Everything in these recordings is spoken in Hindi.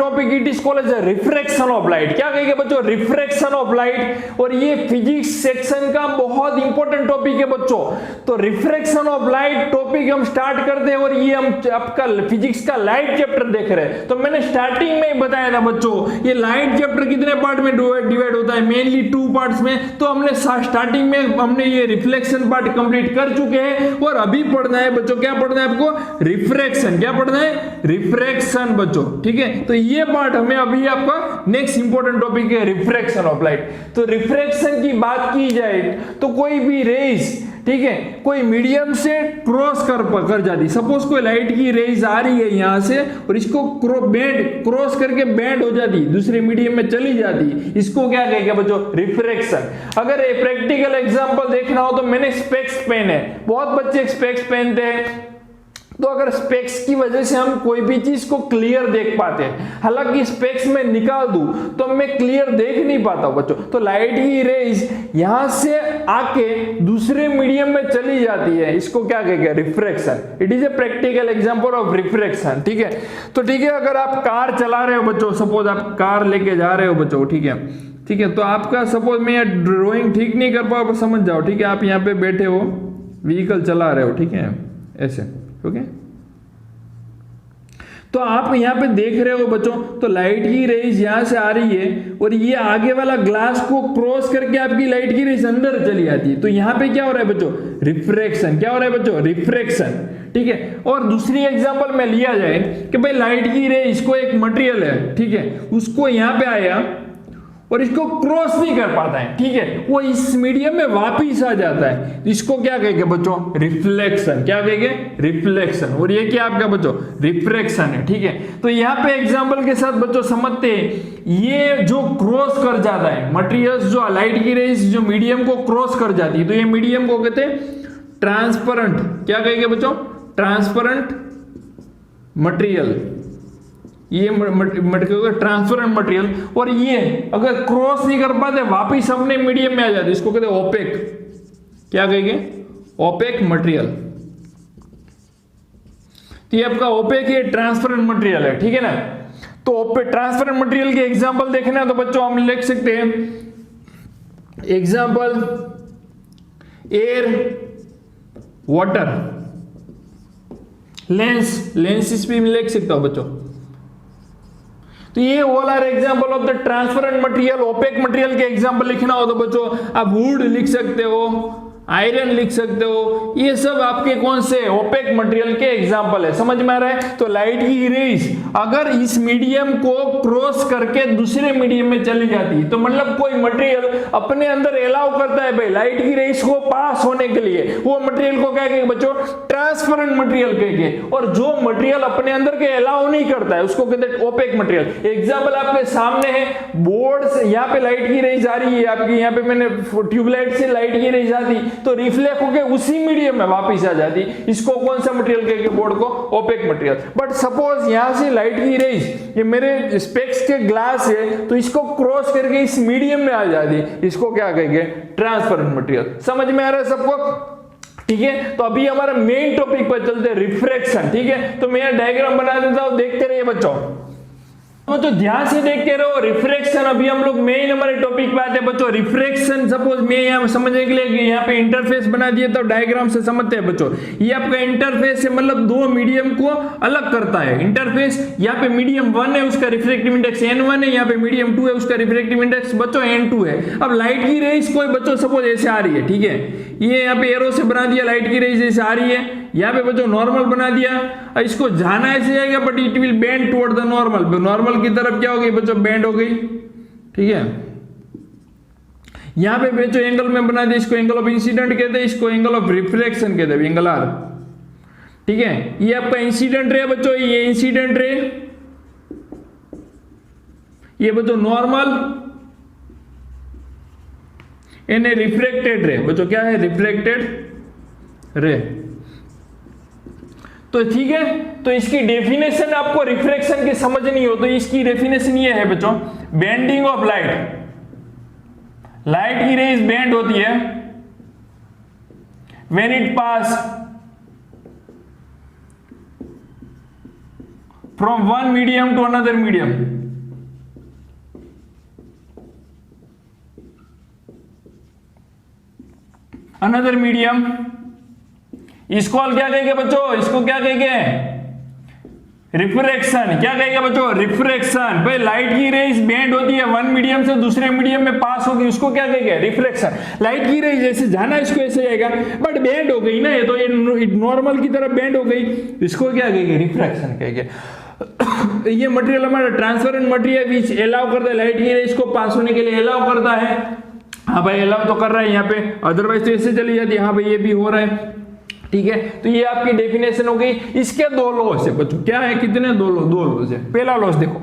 Topic, it is called as refraction of light. क्या कहेंगे बच्चों? Refraction of light. और ये फिजिक्स सेक्शन का बहुत इंपॉर्टेंट टॉपिक है बच्चों। तो रिफ्रैक्शन ऑफ लाइट टॉपिक हम स्टार्ट करते हैं और ये हम आपका फिजिक्स का लाइट चैप्टर देख रहे हैं। तो मैंने स्टार्टिंग में ही बताया था बच्चों, ये लाइट चैप्टर कितने पार्ट में डिवाइड होता है? मेनली 2 पार्ट्स में। तो हमने स्टार्टिंग में हमने ये रिफ्लेक्शन पार्ट कंप्लीट कर चुके हैं और अभी पढ़ना है बच्चों, क्या पढ़ना है आपको? रिफ्रैक्शन। क्या पढ़ना है? रिफ्रैक्शन बच्चों, ठीक है। तो ये पार्ट हमें अभी आपका नेक्स्ट इंपॉर्टेंट टॉपिक है रिफ्रैक्शन ऑफ लाइट। तो रिफ्रैक्शन की बात की जाए तो कोई भी रेज, ठीक है, कोई मीडियम से क्रॉस कर जाती। सपोज कोई लाइट की रेज आ रही है यहां से और इसको क्रॉस करके बैंड हो जाती, दूसरे मीडियम में चली जाती, इसको क्या कहेंगे बच्चों? रिफ्रैक्शन। अगर ये प्रैक्टिकल एग्जांपल देखना हो तो मैंने स्पेक्स पहने, बहुत बच्चे स्पेक्स पहनते हैं, तो अगर स्पेक्स की वजह से हम कोई भी चीज को क्लियर देख पाते हैं, हालांकि स्पेक्स में निकाल दूं तो मैं क्लियर देख नहीं पाता बच्चों। तो लाइट की रेज यहां से आके दूसरे मीडियम में चली जाती है, इसको क्या कहेंगे? Refraction. It is a practical example of refraction, ठीक है। तो ठीक है, अगर आप कार चला रहे हो बच्चों, सपोज आप कार लेके जा रहे हो बच्चों, ठीक है, ठीक है, तो आपका सपोज मैं ड्राइंग ठीक नहीं कर पाऊँ, समझ जाओ, ठीक है। आप यहाँ पे बैठे हो, व्हीकल चला रहे हो, ठीक है, ऐसे, ओके। तो आप यहां पे देख रहे हो बच्चों, तो लाइट की रेज यहां से आ रही है और ये आगे वाला ग्लास को क्रॉस करके आपकी लाइट की रेज अंदर चली जाती है। तो यहां पे क्या हो रहा है बच्चों? रिफ्रैक्शन। क्या हो रहा है बच्चों? रिफ्रैक्शन, ठीक है। और दूसरी एग्जांपल में लिया जाए कि भाई लाइट की रेज को एक मटेरियल है, ठीक है, उसको यहां पे आया और इसको क्रॉस नहीं कर पाता है, ठीक है, वो इस मीडियम में वापिस आ जाता है, इसको क्या कहेंगे बच्चों? रिफ्लेक्शन। क्या कहेंगे? रिफ्लेक्शन। और ये क्या आपका बच्चों? रिफ्रैक्शन है, ठीक है। तो यहाँ पे एग्जांपल के साथ बच्चों समझते हैं, ये जो क्रॉस कर जाता है मटेरियल्स, जो लाइट की रेज जो मीडियम को क्रॉस कर जाती है, तो ये मीडियम को कहते हैं ट्रांसपेरेंट। क्या कहेंगे बच्चों? Transparent material. ये ट्रांसपेरेंट मटेरियल। और ये अगर क्रॉस नहीं कर पाते वापिस अपने मीडियम में आ जाते, इसको कहते हैं ओपेक। क्या कहेंगे? Opaque material. तो ये आपका ओपेक है, ट्रांसपेरेंट मटेरियल है, ठीक है ना। तो ट्रांसपेरेंट मटेरियल के एग्जांपल देखना है तो बच्चों हम लिख सकते हैं एग्जांपल एयर, वाटर, लेंस इस पे लिख सकता हूं बच्चों। तो ये all are example of the transparent material. Opaque material के एग्जांपल लिखना हो तो बच्चों आप वुड लिख सकते हो, आयरन लिख सकते हो, ये सब आपके कौन से? ओपेक मटेरियल के एग्जांपल है। समझ में आ रहा है? तो लाइट की रेज अगर इस मीडियम को क्रॉस करके दूसरे मीडियम में चली जाती, तो मतलब कोई मटेरियल अपने अंदर अलाउ करता है भाई लाइट की रेज को पास होने के लिए, वो मटेरियल को क्या कहेंगे बच्चों? ट्रांसपेरेंट मटेरियल कहेंगे। और जो मटेरियल अपने अंदर के अलाउ नहीं करता है उसको कहते हैं ओपेक मटेरियल। एग्जांपल आपके सामने है, बोर्ड से यहाँ पे लाइट की रेज आ रही है आपकी, यहाँ पे मैंने ट्यूबलाइट से लाइट की रेज आती तो रिफ्लेक्ट होकर उसी मीडियम में वापस आ जाती, इसको कौन सा मटेरियल कहेंगे? बोर्ड को ओपेक मटेरियल। बट सपोज यहां से लाइट की रेज ये मेरे स्पेक्स के ग्लास है तो इसको क्रॉस करके इस मीडियम में आ जाती, इसको क्या कहेंगे? Transparent material. समझ में आ रहा है सबको? ठीक है, तो अभी हमारा मेन टॉपिक पर चलते हैं, रिफ्रैक्शन। ठीक है, तो मैं डायग्राम बना देता हूं, देखते रहिए बच्चों। तो ध्यान से देखते रहो। रिफ्रैक्शन, अभी हम लोग मेन हमारे टॉपिक पे आते हैं बच्चों। रिफ्रैक्शन सपोज मैं यहाँ समझने के लिए यहाँ पे इंटरफेस बना दिया तो डायग्राम से समझते हैं बच्चों। ये आपका इंटरफेस है, मतलब दो मीडियम को अलग करता है इंटरफेस। यहाँ पे मीडियम 1 है, उसका रिफ्रैक्टिव इंडेक्स n1 है, यहाँ पे मीडियम 2 है, उसका रिफ्रैक्टिव इंडेक्स बच्चों n2 है। अब लाइट की रेज कोई बच्चों सपोज ऐसे आ रही है, ठीक है, ये यहाँ पे एरो से बना दिया, लाइट की रेज ऐसे आ रही है, यहाँ पे बच्चों नॉर्मल बना दिया, इसको जाना ऐसे जाएगा but it will bend toward the normal. Normal की तरफ क्या हो गई बच्चों? बेंड हो गई, ठीक है। यहाँ पे बच्चों एंगल में बना दिया, इसको एंगल ऑफ इंसिडेंट कहते हैं, इसको एंगल ऑफ रिफ्लेक्शन कहते हैं, एंगल आर। ठीक है, ये आपका इंसिडेंट रे बच्चों, ये इंसिडेंट रे, ये बच्चों नॉर्मल, इन्हें रिफ्लेक्टेड रे बच्चों, क्या है? Reflected ray. तो ठीक है, तो इसकी डेफिनेशन आपको रिफ्रैक्शन की समझनी हो तो इसकी डेफिनेशन ये है बच्चों, बेंडिंग ऑफ लाइट। लाइट की रेज बेंड होती है when it pass from one medium to another medium. Another medium, इसको क्या कहेंगे बच्चों? इसको क्या कहेंगे? रिफ्रैक्शन. क्या कहेंगे बच्चों? रिफ्रैक्शन. भाई लाइट की रेज बेंड होती है, वन मीडियम से दूसरे मीडियम में पास होगी, उसको क्या कहेंगे? रिफ्रैक्शन. लाइट की रेज जैसे जाना इसको ऐसे जाएगा, बट बेंड हो गई ना, ये तो ये नॉर्मल की तरफ बेंड हो गई, इसको क्या कहेंगे? रिफ्रैक्शन कहेंगे. ये मटेरियल हमारा ट्रांसपेरेंट मटेरियल विच अलाउ करता है लाइट की रेज को पास होने के लिए, अलाउ करता है. हाँ भाई अलाउ तो कर रहा है यहाँ पे, अदरवाइज तो ऐसे चली जाती है. हाँ भाई ये भी हो रहा है. ठीक है, तो ये आपकी डेफिनेशन हो गई. इसके दो लॉज है बच्चों. क्या है? कितने? दो लॉज है. पहला लॉज देखो,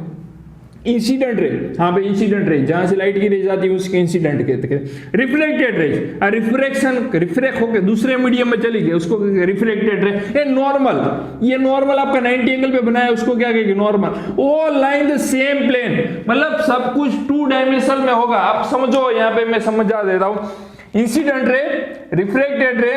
इंसिडेंट रे. हाँ भाई इंसिडेंट रे, जहां से लाइट की रेज आती है उसके इंसिडेंट कहते हैं. रिफ्लेक्टेड रेज, रिफ्रैक्शन, रिफ्रैक्ट होकर दूसरे मीडियम में चली गई, उसको रिफ्लेक्टेड रे. ये नॉर्मल, ये नॉर्मल आपका 90 एंगल पे बनाया, उसको क्या कहेंगे? Normal. All line the same plane, मतलब सब कुछ 2 डायमेंशन में होगा. आप समझो, यहाँ पे मैं समझा देता हूं. इंसिडेंट रे, रिफ्लेक्टेड रे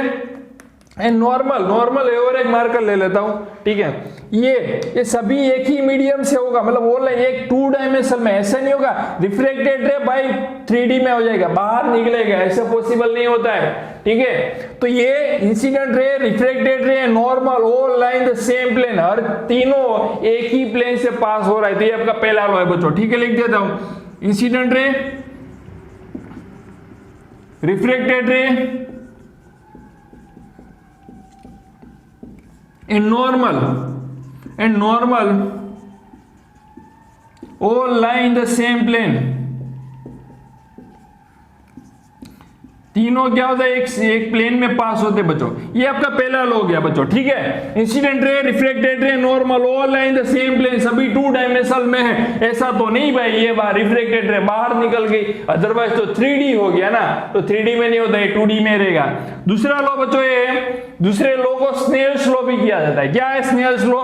एंड नॉर्मल एवरेज मार्कर ले लेता हूं. ठीक है, ये सभी एक ही मीडियम से होगा, मतलब वो एक 2 डायमेंशन में. ऐसा नहीं होगा रिफ्रैक्टेड रे बाय 3D में हो जाएगा, बाहर निकलेगा, ऐसा पॉसिबल नहीं होता है. ठीक है, तो ये incident ray, refracted ray, normal, all line the same plane, हर तीनों एक ही प्लेन से पास हो रहा है. तो ये आपका पहला लॉ है बच्चों. ठीक है, लिख देता हूं. इंसिडेंट रे, रिफ्रैक्टेड रे and normal all lie in the same plane. तीनों क्या होता है? एक प्लेन में पास होते बच्चों. ये आपका पहला लॉ हो गया बच्चों. ठीक है, incident ray, reflected ray, normal, all lie in the same plane, सभी 2 डायमेंशन में है. ऐसा तो नहीं भाई ये बाहर रिफ्लेक्टेड रे बाहर निकल गई, अदरवाइज तो 3D हो गया ना, तो 3D में नहीं होता है, 2D में रहेगा. दूसरा लॉ बच्चों, ये दूसरे लॉ को स्नेल्स लॉ भी किया जाता है. क्या है Snell's law?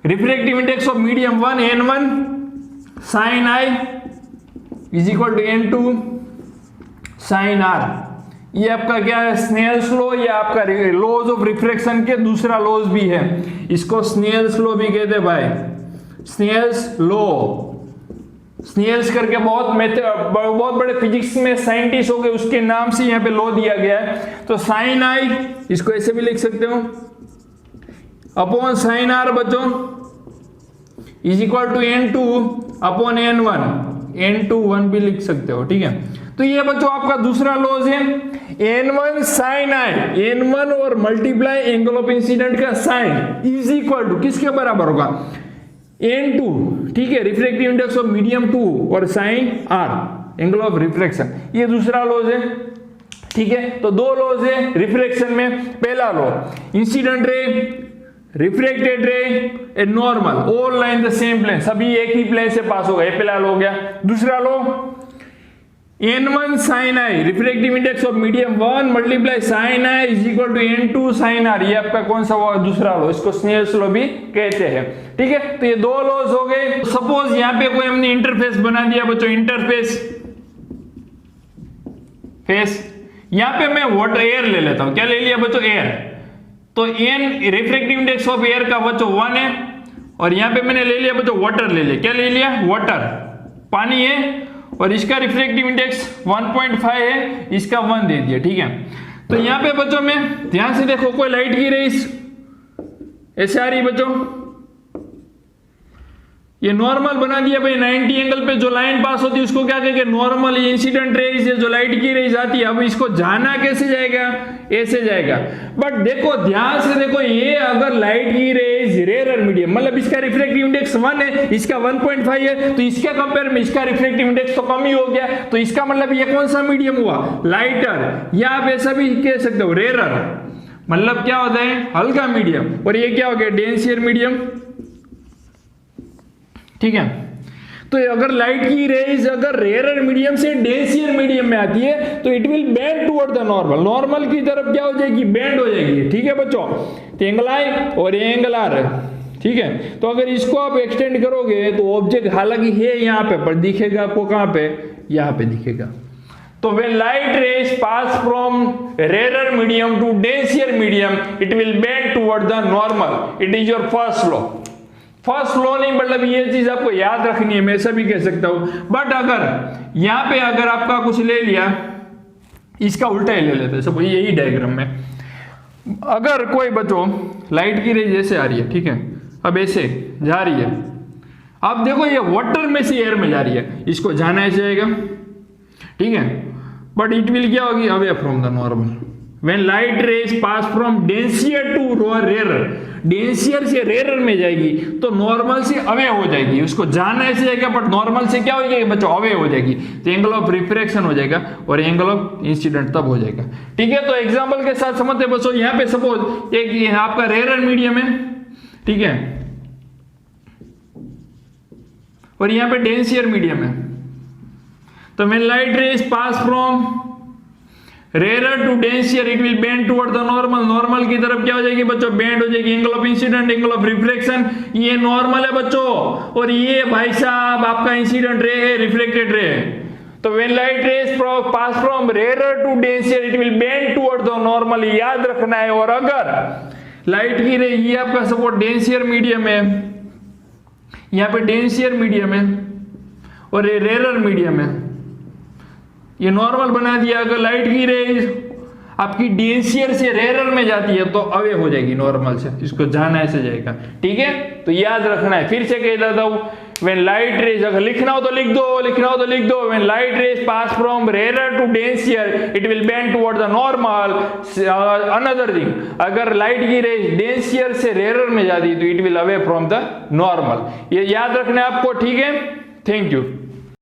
Refractive index of medium 1 n1 sin i is equal to n2 sin r. ये आपका क्या है? Snell's law. ये आपका लॉज ऑफ रिफ्रैक्शन के दूसरा लॉज भी है, इसको स्नेल्स लॉ भी कहते हैं भाई. स्नेल्स लॉ, स्नेल्स करके बहुत बड़े फिजिक्स में साइंटिस्ट हो गए, उसके नाम से यहाँ पे लॉ दिया गया है. तो साइन आई, इसको ऐसे भी लिख सकते हो, अपॉन साइन आर बच्चों is equal to n2 upon n1. n2 1 भी लिख सकते हो. ठीक है, तो ये बच्चों आपका दूसरा लॉज है. n1 sin i, n1 और मल्टीप्लाई एंगल ऑफ इंसिडेंट का साइन इज इक्वल टू किसके बराबर होगा? n2. ठीक है, रिफ्रैक्टिव इंडेक्स ऑफ मीडियम 2 और sine r angle of refraction. ये दूसरा लॉज है. ठीक है, तो 2 लॉज है रिफ्रैक्शन में. पहला law, incident ray, refracted ray and normal, all line the same plane, सभी एक ही प्लेन से पास होगा. ये पहला लॉ हो गया. दूसरा law, n1 sin i, refractive index of medium 1 multiply sin i is equal to n2 sin r. ये आपका कौन सा हुआ? दूसरा लॉ. इसको स्नेल्स लॉ भी कहते हैं. ठीक है, तो ये 2 लॉज हो गए. सपोज यहाँ पे कोई हमने इंटरफेस बना दिया बच्चों, इंटरफेस फेस. यहाँ पे मैं वाटर एयर ले लेता हूं. क्या ले लिया बच्चों? एयर. तो n refractive index of air का बच्चों 1 है, और यहाँ पे मैंने ले लिया बच्चों वाटर ले लिया. क्या ले लिया? वाटर, पानी है, और इसका रिफ्रैक्टिव इंडेक्स 1.5 है, इसका 1 दे दिया. ठीक है, तो यहां पे बच्चों में ध्यान से देखो, कोई लाइट की रेस ऐसे आ रही बच्चों, ये नॉर्मल बना दिया भाई. 90 एंगल पे जो लाइन पास होती है उसको क्या कहेंगे? नॉर्मल. ये इंसिडेंट रेज है, जो लाइट की रेज आती है. अब इसको जाना कैसे जाएगा? ऐसे जाएगा. बट देखो ध्यान से देखो, ये अगर लाइट की रेज रेयर मीडियम, मतलब इसका रिफ्रैक्टिव इंडेक्स 1 है, इसका 1.5 है, तो इसके कंपेयर में इसका रिफ्रैक्टिव इंडेक्स तो कम ही हो गया. तो इसका मतलब ये कौन सा मीडियम हुआ? लाइटर. या आप ऐसा भी कह सकते हो रेयर, मतलब क्या होता है? हल्का मीडियम. और ये क्या हो गया? डेंसियर मीडियम. ठीक है, तो अगर लाइट की रेज अगर रेयर मीडियम से डेंसियर मीडियम में आती है तो it will bend toward the normal. Normal की तरफ क्या हो जाएगी? बेंड हो जाएगी. ठीक है बच्चों, तो एंगल आई और ये एंगल आर है. ठीक है, तो अगर इसको आप एक्सटेंड करोगे तो ऑब्जेक्ट हालांकि है यहाँ पे, पर दिखेगा आपको कहाँ पे? यहाँ पे दिखेगा. तो when light rays pass from rarer medium to denser medium, it will bend toward the normal. It is your first law. First law नहीं, मतलब ये चीज आपको याद रखनी है, मैं ऐसा भी कह सकता हूं। बट अगर यहां पे अगर आपका कुछ ले लिया, इसका उल्टा ही ले लेते हैं सब, यही डायग्राम में अगर कोई बच्चों लाइट की रेज ऐसे आ रही है, ठीक है, अब ऐसे जा रही है, अब देखो ये वाटर में से एयर में जा रही है, इसको जाना ऐसे जाएगा, ठीक है, बट इट विल क्या होगी, away from the normal. When light rays pass from denser to rarer, denser से रेयर में जाएगी तो नॉर्मल से अवे हो जाएगी, उसको जाना ऐसे जाएगा, बट नॉर्मल से क्या हो जाएगी बच्चों, अवे हो जाएगी, तो एंगल ऑफ रिफ्रैक्शन हो जाएगा और एंगल ऑफ इंसिडेंट तब हो जाएगा। ठीक है, तो एग्जांपल के साथ समझते बच्चों, यहाँ पे सपोज एक आपका रेयर मीडियम है, ठीक है, और यहाँ पे डेंसियर मीडियम है, तो when light rays pass from rarer to denser it will bend toward the normal, normal की तरफ क्या हो जाएगी बच्चों, बेंड हो जाएगी, angle of incidence, angle of reflection, ये नॉर्मल है बच्चों, और ये भाई साहब आपका इंसिडेंट रे है, रिफ्लेक्टेड रे है। तो when light rays pass from rarer to denser it will bend toward the normal, याद रखना है। और अगर लाइट की रे, ये आपका सपोर्ट डेंसियर मीडियम है, यहाँ पे डेंसियर मीडियम है और ये रेयर मीडियम है, ये नॉर्मल बना दिया। अगर लाइट की रेज आपकी डेंसियर से रेयर में जाती है तो अवे हो जाएगी नॉर्मल से, इसको जाना ऐसे जाएगा। ठीक है, तो याद रखना है, फिर से कह देता हूं, व्हेन लाइट रेज, अगर लिखना हो तो लिख दो, लिखना हो तो लिख दो, when light rays pass from rarer to denser it will bend toward the normal. Another thing, अगर लाइट की रेज डेंसियर से रेयर में जाती है तो it will away from the normal, ये याद रखना है आपको। ठीक है, थैंक यू।